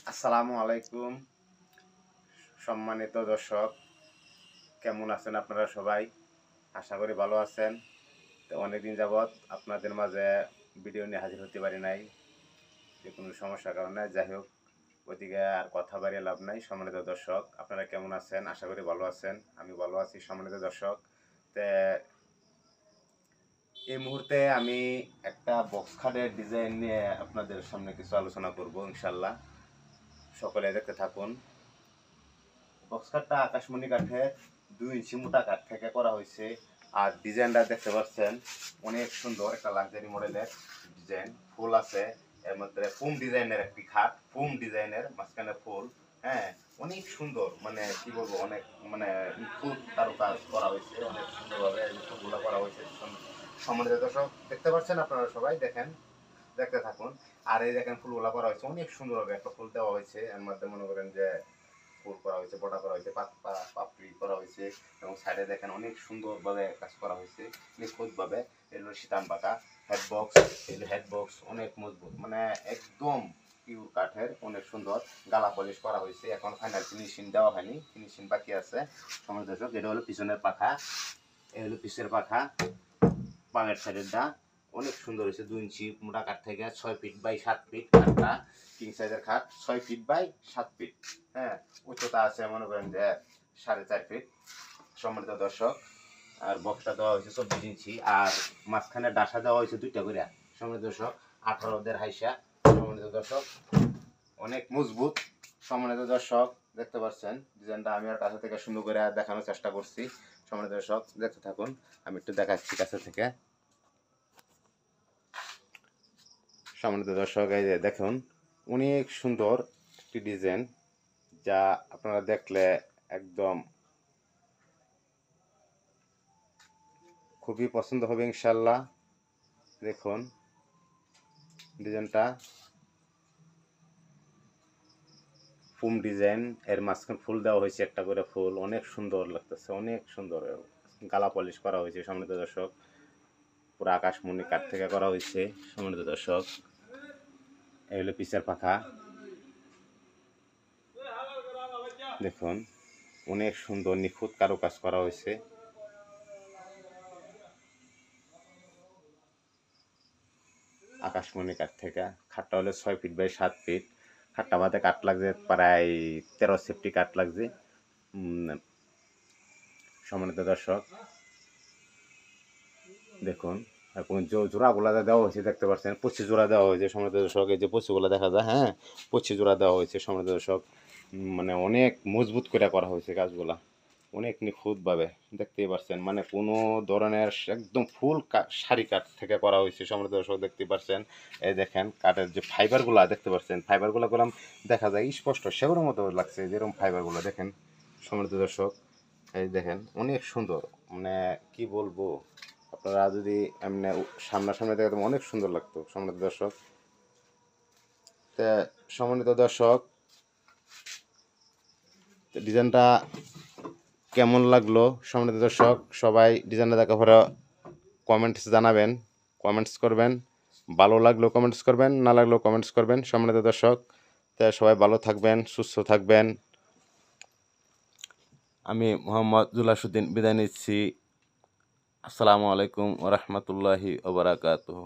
আসসালামু আলাইকুম সম্মানিত দর্শক, কেমন আছেন আপনারা সবাই? আশা করি ভালো আছেন। তো অনেকদিন যাবৎ আপনাদের মাঝে ভিডিও নিয়ে হাজির হতে পারি নাই, যে কোনো সমস্যার কারণে। যাই হোক, ওইদিকে আর কথা বাড়িয়ে লাভ নাই। সম্মানিত দর্শক, আপনারা কেমন আছেন? আশা করি ভালো আছেন। আমি ভালো আছি সম্মানিত দর্শক। তে এই মুহূর্তে আমি একটা বক্স খাটের ডিজাইন নিয়ে আপনাদের সামনে কিছু আলোচনা করব ইনশাল্লাহ। সকলে দেখতে থাকুন। বক্স কাটটা আকাশমণি কাঠের 2 ইঞ্চি মোটা কাঠ থেকে করা হয়েছে। আর ডিজাইনটা দেখতে পাচ্ছেন অনেক সুন্দর, একটা লাক্সারি মডেলের ডিজাইন। ফুল আছে এর মধ্যে, ফুম ডিজাইনের একটি খাট, ফুম ডিজাইনের মাঝখানে ফুল। হ্যাঁ, অনেক সুন্দর, মানে কি বলবো, অনেক মানে ফুল তারও কাজ করা হয়েছে অনেক সুন্দরভাবে। ফুলগুলো করা হয়েছে। সম্মানিত দর্শক, দেখতে পাচ্ছেন আপনারা সবাই, দেখেন, দেখতে থাকুন। আর এই দেখেন ফুলগুলো করা হয়েছে অনেক সুন্দরভাবে। একটা ফুল দেওয়া হয়েছে এর মধ্যে, মনে করেন যে ফুল করা হয়েছে, বটা করা হয়েছে, পাপড়ি করা হয়েছে, এবং সাইডে দেখেন অনেক সুন্দরভাবে কাজ করা হয়েছে নিখুঁতভাবে। এগুলো সীতাম পাতা হেডবক্স, এগুলো হেডবক্স অনেক মজবুত, মানে একদম পিওর কাঠের, অনেক সুন্দর। গালা পলিশ করা হয়েছে, এখন ফাইনাল ফিনিশিং দেওয়া হয়নি, ফিনিশিং বাকি আছে। সময় দর্শক, এটা হলো পিছনের পাখা, এই হলো পিছের পাখা, বামের সাইডেরটা অনেক সুন্দর হয়েছে। 2 ইঞ্চি মোটা কাঠ থেকে 6 ফিট বাই 7 ফিট কাঠটা, কিং সাইজের খাট, 6 ফিট বাই 7 ফিট। হ্যাঁ, উচ্চতা আছে মনে করেন যে 4.5 ফিট। সম্মানিত দর্শক, আর বক্সটা দেওয়া হয়েছে 24 ইঞ্চি, আর মাঝখানে ডাসা দেওয়া হয়েছে 2টা করে। সম্মানিত দর্শক, 18 হাইসা। সম্মানিত দর্শক, অনেক মজবুত। সম্মানিত দর্শক, দেখতে পাচ্ছেন ডিজাইনটা আমি আর কাছে থেকে সুন্দর করে দেখানোর চেষ্টা করছি। সম্মানিত দর্শক, দেখতে থাকুন, আমি একটু দেখাচ্ছি কাছে থেকে। সম্মানিত দর্শক, এই যে দেখুন, অনেক সুন্দর একটি ডিজাইন, যা আপনারা দেখলে একদম খুবই পছন্দ হবে ইনশাল্লাহ। দেখুন ডিজাইনটা, ফুম ডিজাইন, এর মাঝখানে ফুল দেওয়া হয়েছে, একটা করে ফুল, অনেক সুন্দর লাগতেছে, অনেক সুন্দর। গালা পলিশ করা হয়েছে সম্মানিত দর্শক, পুরো আকাশমণি কাঠ থেকে করা হয়েছে। সম্মানিত দর্শক, এই হলো পিছের পাখা, দেখুন অনেক সুন্দর নিখুঁত কারুকাজ করা হয়েছে। আকাশমণি কাঠ থেকে খাটটা হলো 6 ফিট বাই 7 ফিট। খাটটা বাদে কাঠ লাগছে প্রায় 13 সেফটি কাঠ লাগছে। সম্মানিত দর্শক, দেখুন এখন জোড়াগুলা দেওয়া হয়েছে, দেখতে পাচ্ছেন 25 জোড়া দেওয়া হয়েছে। সম্মানিত দর্শক, এই যে 25গুলো দেখা যায়, হ্যাঁ 25 জোড়া দেওয়া হয়েছে। সম্মানিত দর্শক, মানে অনেক মজবুত করে করা হয়েছে কাজগুলা, অনেক নিখুঁতভাবে, দেখতেই পাচ্ছেন, মানে কোনো ধরনের একদম ফুল সারি কাঠ থেকে করা হয়েছে। সম্মানিত দর্শক, দেখতে পাচ্ছেন, এই দেখেন কাঠের যে ফাইবারগুলা, দেখতে পাচ্ছেন ফাইবারগুলো করলাম দেখা যায় স্পষ্ট সেগুলোর মতো লাগছে, যেরকম ফাইবারগুলো দেখেন। সম্মানিত দর্শক, এই দেখেন অনেক সুন্দর, মানে কি বলবো, আপনারা যদি এমনি সামনাসামনি দেখেন অনেক সুন্দর লাগতো। সম্মানিত দর্শক, তা সম্মানিত দর্শক, ডিজাইনটা কেমন লাগলো সম্মানিত দর্শক, সবাই ডিজাইনটা দেখার পরে কমেন্টস জানাবেন, কমেন্টস করবেন। ভালো লাগলেও কমেন্টস করবেন, না লাগলেও কমেন্টস করবেন। সম্মানিত দর্শক, তাই সবাই ভালো থাকবেন, সুস্থ থাকবেন। আমি মোহাম্মদ জুলাসুদ্দিন বিদায় নিচ্ছি। আসসালামু আলাইকুম ওয়া রাহমাতুল্লাহি ওয়া বারাকাতুহু।